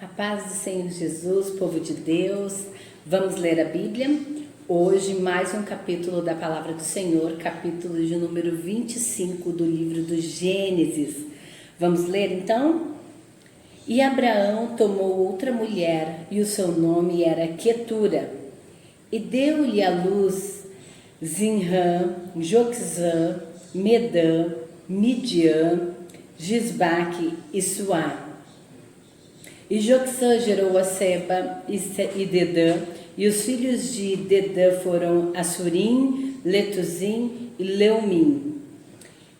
A paz do Senhor Jesus, povo de Deus, vamos ler a Bíblia. Hoje mais um capítulo da Palavra do Senhor, capítulo de número 25 do livro do Gênesis. Vamos ler então? E Abraão tomou outra mulher e o seu nome era Quetura. E deu-lhe à luz Zinrã, Joquzã, Medã, Midian, Gisbaque e Suá. E Joquzã gerou a Seba e Dedã, e os filhos de Dedã foram Assurim, Letuzim e Leumim.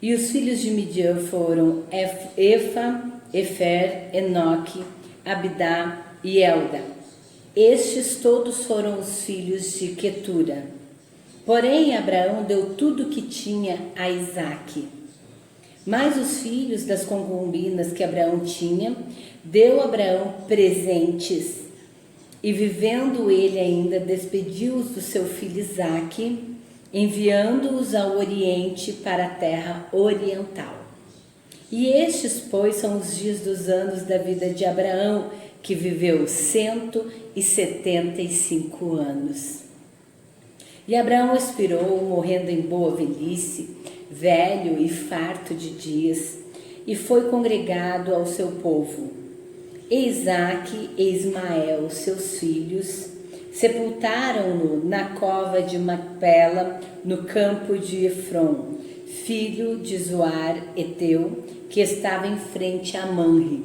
E os filhos de Midian foram Efa, Efer, Enoque, Abidá e Elda. Estes todos foram os filhos de Quetura. Porém, Abraão deu tudo o que tinha a Isaque. Mas os filhos das concubinas que Abraão tinha, deu Abraão presentes, e vivendo ele ainda, despediu-os do seu filho Isaque, enviando-os ao oriente para a terra oriental. E estes, pois, são os dias dos anos da vida de Abraão, que viveu 175 anos. E Abraão expirou, morrendo em boa velhice, velho e farto de dias, e foi congregado ao seu povo. E Isaque e Ismael, seus filhos, sepultaram-no na cova de Macpela, no campo de Efron, filho de Zoar Eteu, que estava em frente a Manre,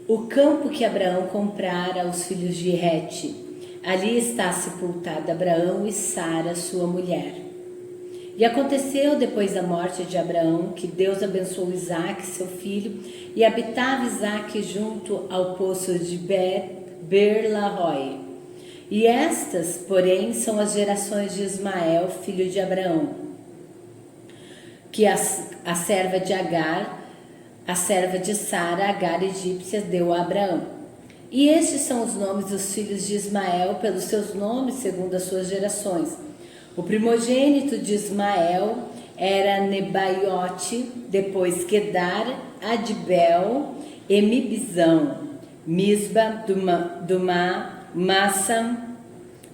o campo que Abraão comprara aos filhos de Hete. Ali está sepultado Abraão e Sara, sua mulher. E aconteceu depois da morte de Abraão que Deus abençoou Isaque, seu filho, e habitava Isaque junto ao poço de Ber-Lahai. E estas, porém, são as gerações de Ismael, filho de Abraão, que a serva de Agar, a serva de Sara, Agar egípcia, deu a Abraão. E estes são os nomes dos filhos de Ismael, pelos seus nomes, segundo as suas gerações. O primogênito de Ismael era Nebaiote, depois Quedar, Adbel, Emibizão, Misba, Dumá, Massa,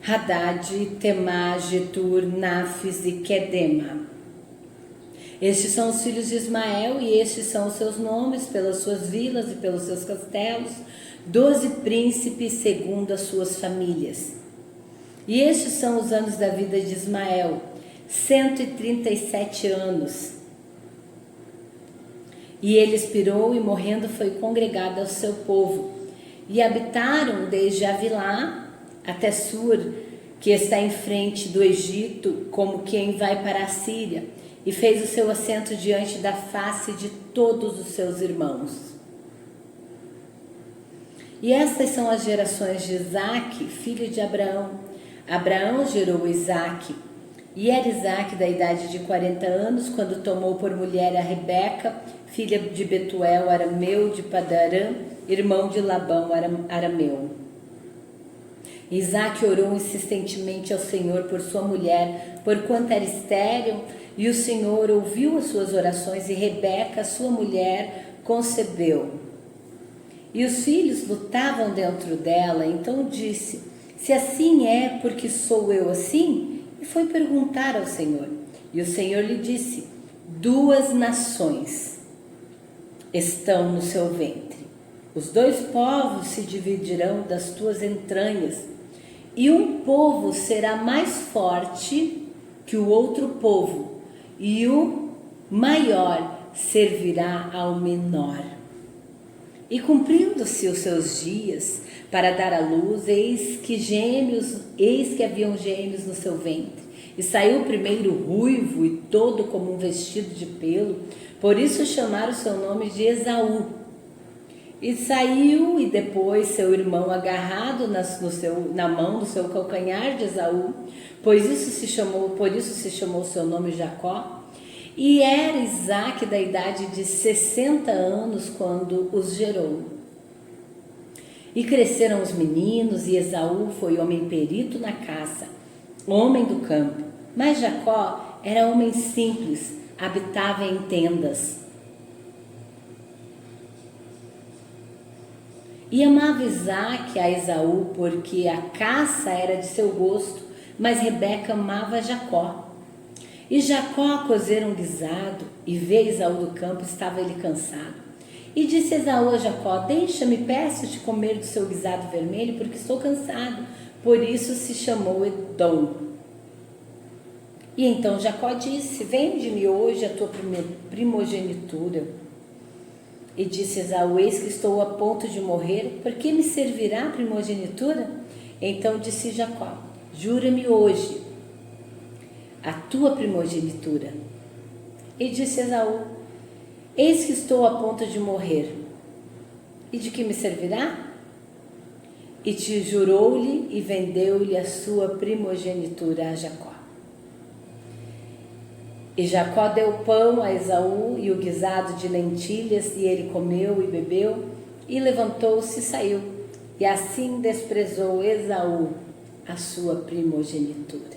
Haddad, Temá, Getur, Nafis e Quedema. Estes são os filhos de Ismael, e estes são os seus nomes, pelas suas vilas e pelos seus castelos, 12 príncipes segundo as suas famílias. E estes são os anos da vida de Ismael, 137 anos. E ele expirou e morrendo foi congregado ao seu povo. E habitaram desde Avilá até Sur, que está em frente do Egito, como quem vai para a Síria, e fez o seu assento diante da face de todos os seus irmãos. E estas são as gerações de Isaque, filho de Abraão. Abraão gerou Isaque, e era Isaque da idade de 40 anos, quando tomou por mulher a Rebeca, filha de Betuel, arameu de Padarã, irmão de Labão, arameu. Isaque orou insistentemente ao Senhor por sua mulher, porquanto era estéril, e o Senhor ouviu as suas orações, e Rebeca, sua mulher, concebeu. E os filhos lutavam dentro dela, então disse: se assim é, porque sou eu assim? E foi perguntar ao Senhor. E o Senhor lhe disse: 2 nações estão no seu ventre. Os 2 povos se dividirão das tuas entranhas, e um povo será mais forte que o outro povo, e o maior servirá ao menor. E cumprindo-se os seus dias para dar à luz, eis que haviam gêmeos no seu ventre. E saiu o primeiro ruivo e todo como um vestido de pelo, por isso chamaram o seu nome de Esaú. E saiu, e depois seu irmão agarrado na mão do seu calcanhar de Esaú, por isso se chamou seu nome Jacó. E era Isaque da idade de 60 anos quando os gerou. E cresceram os meninos, e Esaú foi homem perito na caça, homem do campo. Mas Jacó era homem simples, habitava em tendas. E amava Isaque a Esaú, porque a caça era de seu gosto, mas Rebeca amava Jacó. E Jacó cozera um guisado, e vê Esaú do campo, estava ele cansado. E disse Esaú a Jacó: deixa-me, peço-te comer do seu guisado vermelho, porque estou cansado. Por isso se chamou Edom. E então Jacó disse: vende-me hoje a tua primogenitura. E disse Esaú: eis que estou a ponto de morrer, por que me servirá a primogenitura? Então disse Jacó: jura-me hoje a tua primogenitura. E disse Esaú: eis que estou a ponto de morrer, e de que me servirá? E te jurou-lhe e vendeu-lhe a sua primogenitura a Jacó. E Jacó deu pão a Esaú e o guisado de lentilhas, e ele comeu e bebeu, e levantou-se e saiu. E assim desprezou Esaú a sua primogenitura.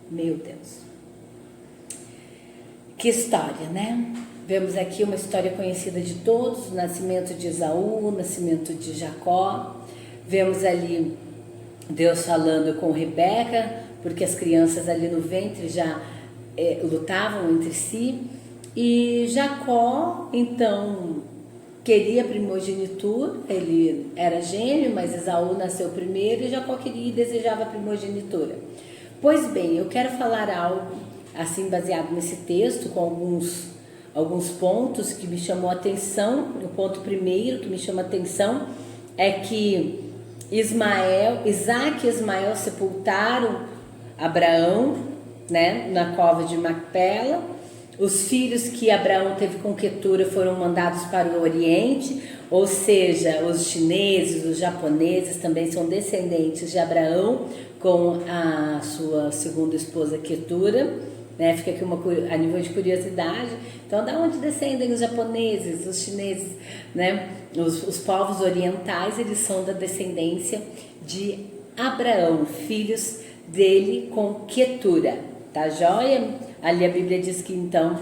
Meu Deus. Que história, né? Vemos aqui uma história conhecida de todos, o nascimento de Esaú, o nascimento de Jacó. Vemos ali Deus falando com Rebeca, porque as crianças ali no ventre já lutavam entre si. E Jacó, então, queria primogenitura, ele era gêmeo, mas Esaú nasceu primeiro e Jacó queria e desejava a primogenitura. Pois bem, eu quero falar algo assim baseado nesse texto, com alguns pontos que me chamou a atenção. O ponto primeiro que me chama a atenção é que Isaque e Ismael sepultaram Abraão, né, na cova de Macpela. Os filhos que Abraão teve com Quetura foram mandados para o Oriente, ou seja, os chineses, os japoneses também são descendentes de Abraão com a sua segunda esposa Quetura, né? Fica aqui a nível de curiosidade. Então, da onde descendem os japoneses, os chineses, né? Os povos orientais, eles são da descendência de Abraão, filhos dele com Quetura, tá joia? Ali a Bíblia diz que então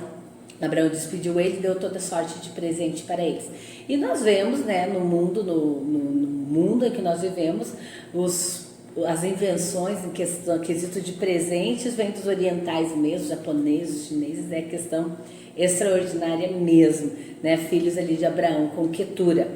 Abraão despediu ele e deu toda sorte de presente para eles. E nós vemos, né, no mundo em que nós vivemos, as invenções em quesito de presentes vêm dos orientais mesmo, japoneses, chineses, é questão extraordinária mesmo, né? Filhos ali de Abraão com Quetura.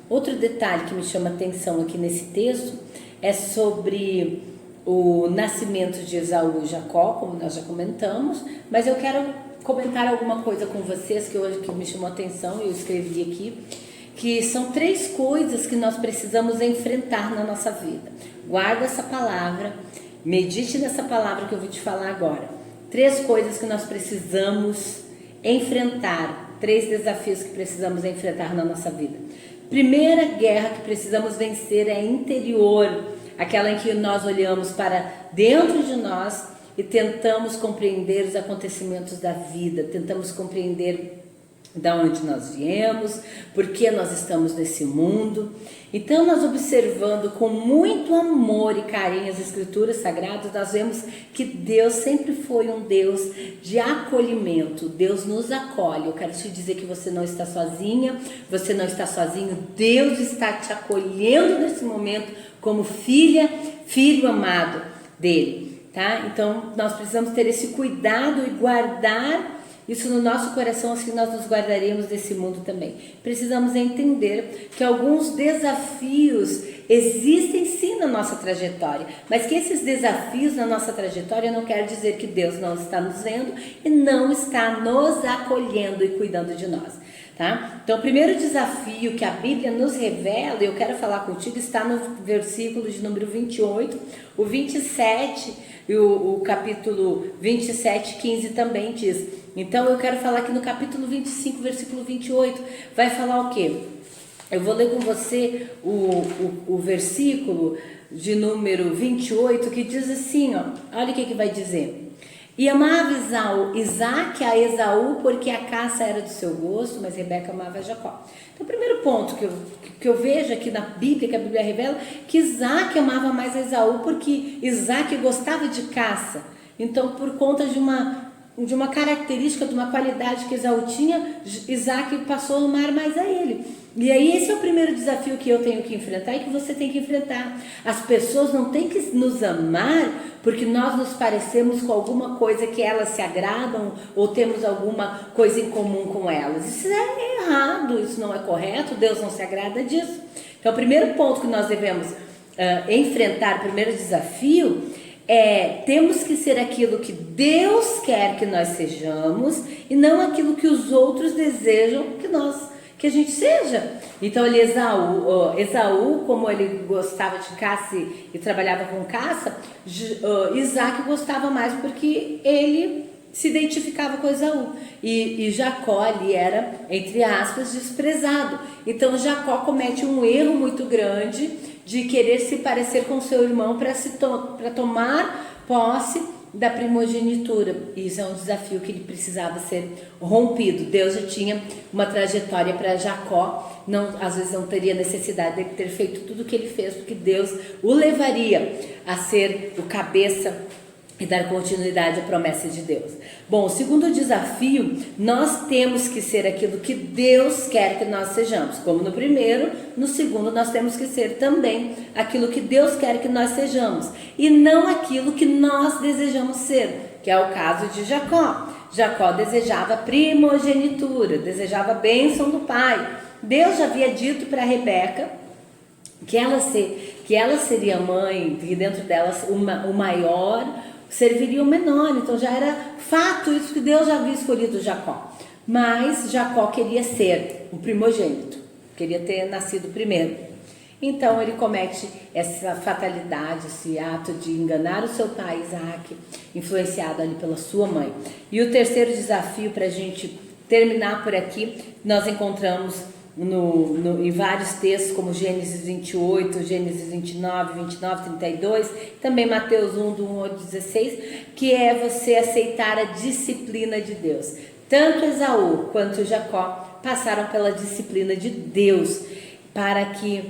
Outro detalhe que me chama a atenção aqui nesse texto é sobre o nascimento de Esaú e Jacó, como nós já comentamos, mas eu quero comentar alguma coisa com vocês que me chamou a atenção e eu escrevi aqui, que são 3 coisas que nós precisamos enfrentar na nossa vida. Guarda essa palavra, medite nessa palavra que eu vou te falar agora. 3 coisas que nós precisamos enfrentar, 3 desafios que precisamos enfrentar na nossa vida. Primeira guerra que precisamos vencer é interior, aquela em que nós olhamos para dentro de nós e tentamos compreender os acontecimentos da vida, tentamos compreender da onde nós viemos, por que nós estamos nesse mundo. Então, nós observando com muito amor e carinho as Escrituras Sagradas, nós vemos que Deus sempre foi um Deus de acolhimento. Deus nos acolhe. Eu quero te dizer que você não está sozinha, você não está sozinho. Deus está te acolhendo nesse momento como filha, filho amado dele, tá? Então, nós precisamos ter esse cuidado e guardar isso no nosso coração, assim nós nos guardaremos desse mundo também. Precisamos entender que alguns desafios existem sim na nossa trajetória, mas que esses desafios na nossa trajetória não quer dizer que Deus não está nos vendo e não está nos acolhendo e cuidando de nós. Tá? Então, o primeiro desafio que a Bíblia nos revela, e eu quero falar contigo, está no versículo de número 28, o 27 e o capítulo 27, 15 também diz. Então, eu quero falar aqui no capítulo 25, versículo 28, vai falar o quê? Eu vou ler com você o versículo de número 28, que diz assim, ó, olha o que vai dizer. E amava Isaque a Esaú, porque a caça era do seu gosto, mas Rebeca amava Jacó. Então, o primeiro ponto que eu vejo aqui na Bíblia, que a Bíblia revela, que Isaque amava mais a Esaú, porque Isaque gostava de caça. Então, por conta de uma característica, de uma qualidade que Esaú tinha, Isaque passou a amar mais a ele. E aí esse é o primeiro desafio que eu tenho que enfrentar e que você tem que enfrentar. As pessoas não têm que nos amar porque nós nos parecemos com alguma coisa que elas se agradam ou temos alguma coisa em comum com elas. Isso é errado, isso não é correto, Deus não se agrada disso. Então o primeiro ponto que nós devemos enfrentar, o primeiro desafio, temos que ser aquilo que Deus quer que nós sejamos e não aquilo que os outros desejam que a gente seja. Então ele Esaú, como ele gostava de caça e trabalhava com caça, Isaac gostava mais porque ele se identificava com Esaú. E Jacó ali era, entre aspas, desprezado. Então Jacó comete um erro muito grande de querer se parecer com seu irmão para tomar posse da primogenitura. Isso é um desafio que ele precisava ser rompido. Deus já tinha uma trajetória para Jacó, às vezes não teria necessidade de ter feito tudo o que ele fez, porque Deus o levaria a ser o cabeça e dar continuidade à promessa de Deus. Bom, o segundo desafio, nós temos que ser aquilo que Deus quer que nós sejamos. Como no primeiro, no segundo nós temos que ser também aquilo que Deus quer que nós sejamos. E não aquilo que nós desejamos ser, que é o caso de Jacó. Jacó desejava primogenitura, desejava a bênção do pai. Deus já havia dito para Rebeca que ela seria mãe, que dentro delas o maior serviria o menor. Então já era fato isso, que Deus já havia escolhido Jacó. Mas Jacó queria ser o primogênito, queria ter nascido primeiro. Então ele comete essa fatalidade, esse ato de enganar o seu pai Isaac, influenciado ali pela sua mãe. E o terceiro desafio, para a gente terminar por aqui, nós encontramos em vários textos, como Gênesis 28, Gênesis 29, 32, também Mateus 1, do 1 ao 16, que é você aceitar a disciplina de Deus. Tanto Esaú quanto Jacó passaram pela disciplina de Deus, para que,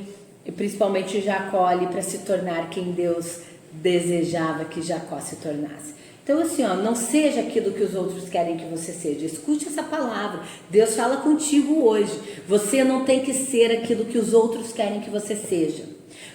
principalmente Jacó ali, para se tornar quem Deus desejava que Jacó se tornasse. Então assim, não seja aquilo que os outros querem que você seja. Escute essa palavra. Deus fala contigo hoje. Você não tem que ser aquilo que os outros querem que você seja.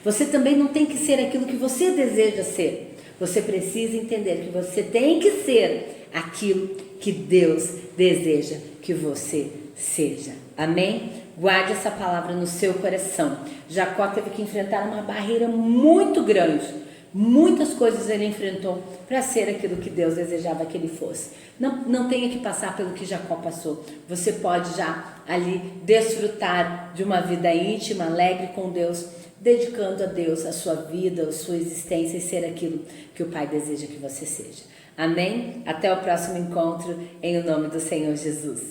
Você também não tem que ser aquilo que você deseja ser. Você precisa entender que você tem que ser aquilo que Deus deseja que você seja. Amém? Guarde essa palavra no seu coração. Jacó teve que enfrentar uma barreira muito grande. Muitas coisas ele enfrentou para ser aquilo que Deus desejava que ele fosse. Não tenha que passar pelo que Jacó passou. Você pode já ali desfrutar de uma vida íntima, alegre com Deus, dedicando a Deus a sua vida, a sua existência e ser aquilo que o Pai deseja que você seja. Amém? Até o próximo encontro, em nome do Senhor Jesus.